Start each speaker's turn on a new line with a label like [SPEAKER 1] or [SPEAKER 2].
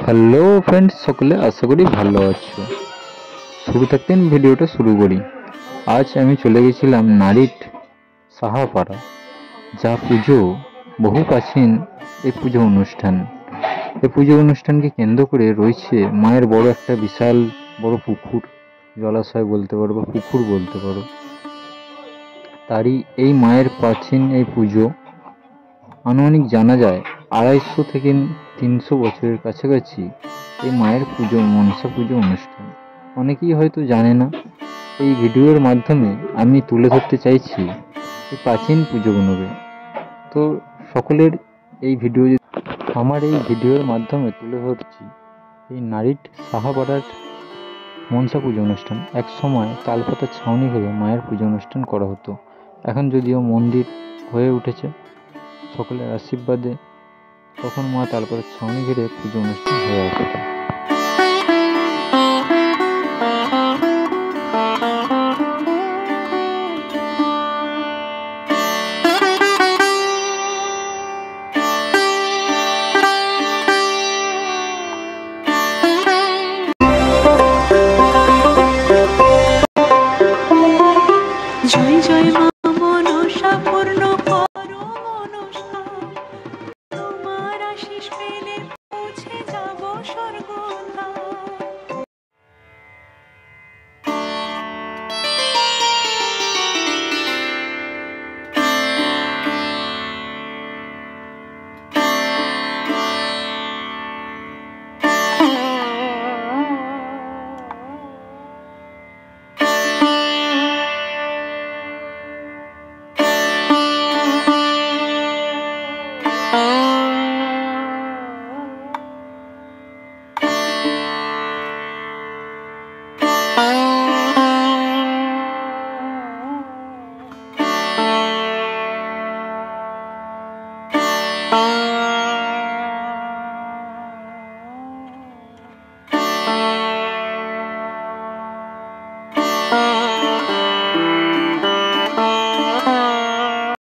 [SPEAKER 1] Hello friends, সকলে আশা করি ভালো আছো। শুরু থাকতেন ভিডিওটা শুরু করি। আজ আমি চলে গেছিলাম নারিট সাহাপাড়া, যা পুজো বহু প্রাচীন এই পুজো অনুষ্ঠান। এই পুজো অনুষ্ঠানকে কেন্দ্র করে রয়েছে মায়ের বড় একটা বিশাল বড় পুকুর, জলাশয় বলতে পারো বা পুকুর বলতে পারো। তারই এই মায়ের প্রাচীন এই পুজো আনুমানিক জানা যায় 250 থেকে 300 বছরের কাছাকাছি। এই মায়ের পুজো মনসা পুজো অনুষ্ঠান অনেকেই হয়তো জানে না। এই ভিডিওর মাধ্যমে আমি তুলে ধরতে চাইছি এই প্রাচীন পুজোগুলোকে। তো সকলের এই ভিডিও আমার এই ভিডিওর মাধ্যমে তুলে ধরছি এই নারিট সাহাপাড়ার মনসা পুজো অনুষ্ঠান। এক সময় তালপাতার ছাউনি হয়ে মায়ের পুজো অনুষ্ঠান করা হতো। এখন যদিও মন্দির হয়ে উঠেছে সকলের আশীর্বাদে, তখন মা তালপাতার ছাউনি ঘিরে পুজো অনুষ্ঠান হয়ে আসতো।
[SPEAKER 2] জয় জয় মা মনসা পূর্ণ করো মনসা, তোমার আশিস পেলে পৌঁছে যাব স্বর্গধাম।